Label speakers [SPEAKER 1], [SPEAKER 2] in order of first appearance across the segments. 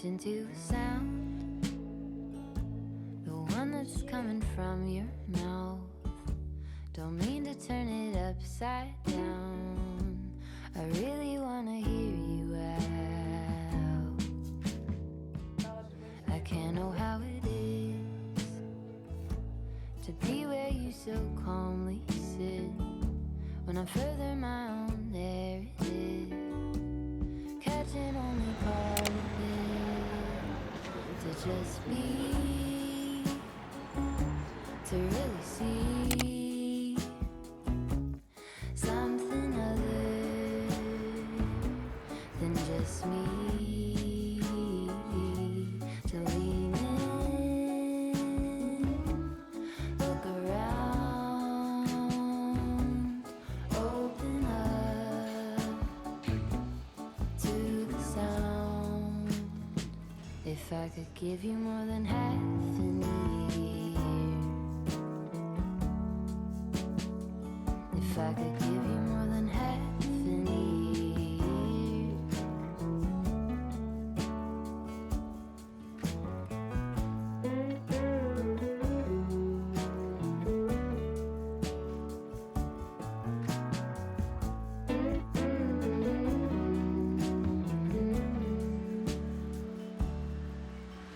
[SPEAKER 1] attention to the sound, the one that's coming from your mouth. Don't mean to turn it upside down, I really wanna hear you out. I can't know how it is to be where you so calmly sit. When I'm further my own, there it is, catching only part of it. To just be, to really see something other than just me. To lean in, look around, open up to the sound. If I could give you more than half an ear, if I could give you more than half an ear.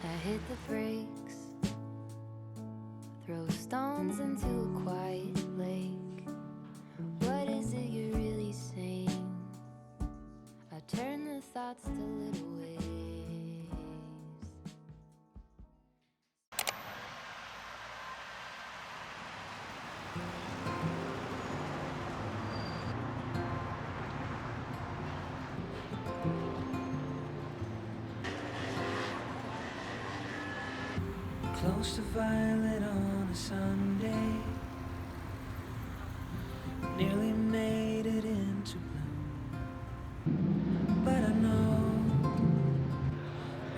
[SPEAKER 1] I hit the brakes, throw stones into a quiet lake. What is it you're really saying? I turn the thoughts to little waves.
[SPEAKER 2] Close to violet on a Sunday, nearly made it into bloom. But I know,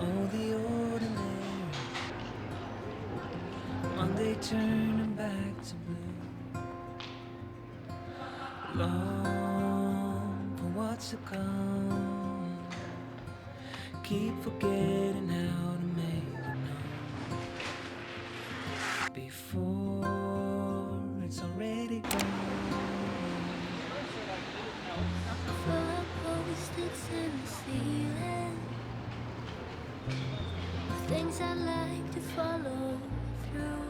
[SPEAKER 2] oh, the ordinary Monday turning back to blue. Long for what's to come, keep forgetting how to make it known before it's already gone.
[SPEAKER 1] Full of post-its in the ceiling, things I like to follow through,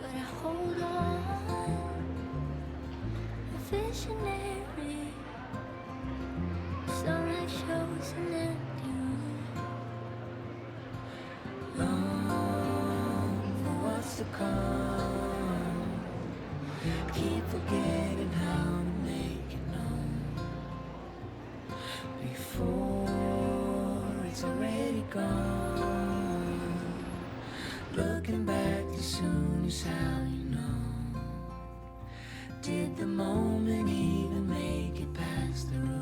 [SPEAKER 1] but I hold on. A visionary, sunlight shows an empty room.
[SPEAKER 2] Long for what's to come, keep forgetting how to make it known before it's already gone. Looking back too soon is how you know. Did the moment even make it past the room?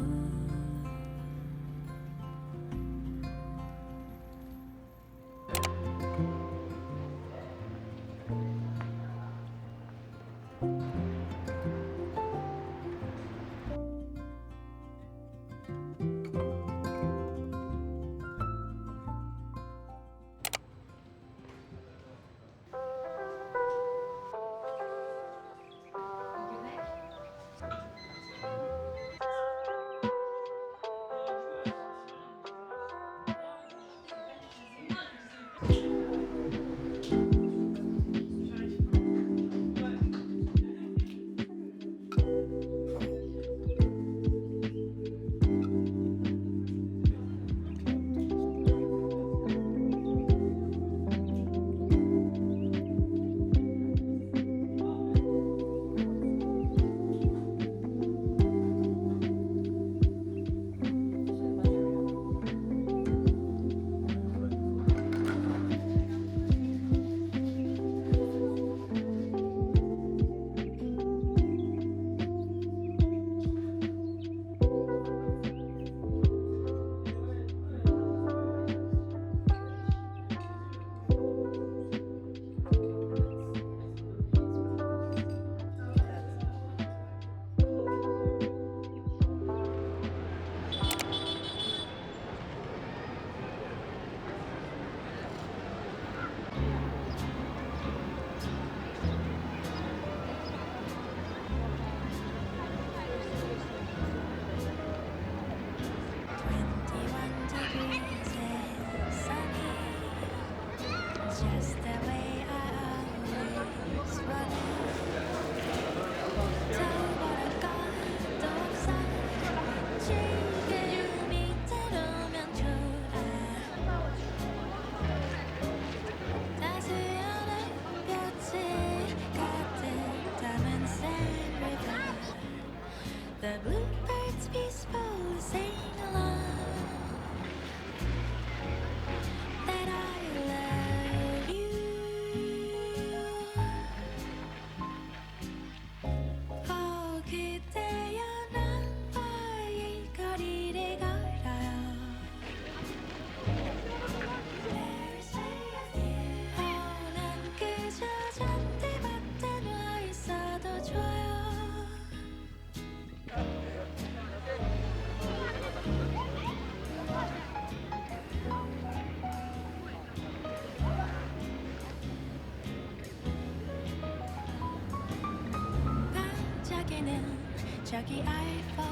[SPEAKER 3] 반짝이는 저기 아이폰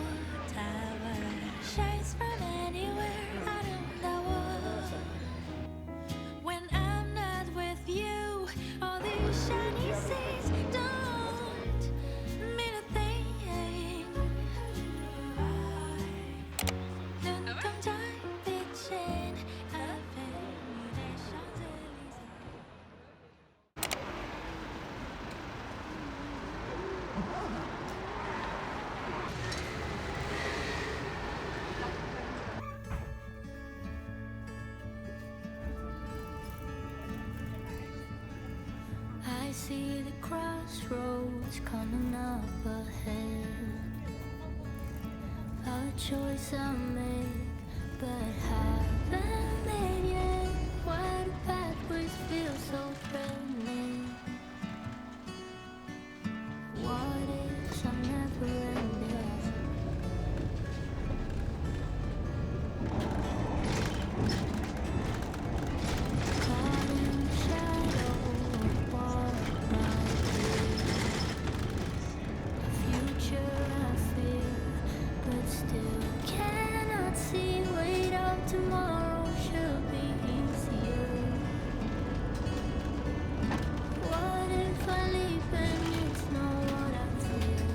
[SPEAKER 3] 타워 shines from anywhere 아름다워 When I'm not with you all these shiny things don't mean a thing 눈동자에 비친 아베의 샹젤리제 I see the crossroads coming up ahead. A choice I make, but haven't made yet. Why do pathways feel so threatening? What if I'm never ending? Caught in the shadow of what might be. A future I fear, but still cannot see. Wait up, tomorrow should be easier. What if I leave and it's not what I feel?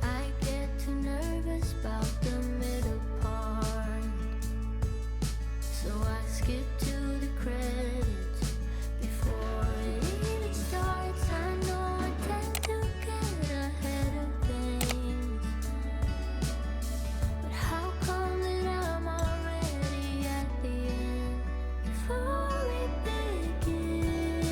[SPEAKER 3] I get too nervous about the middle part, so I skip to the credits before it even starts. I know I tend to get ahead of things, but how come that I'm already at the end before we begin?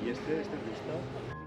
[SPEAKER 4] ¿Y este gusta?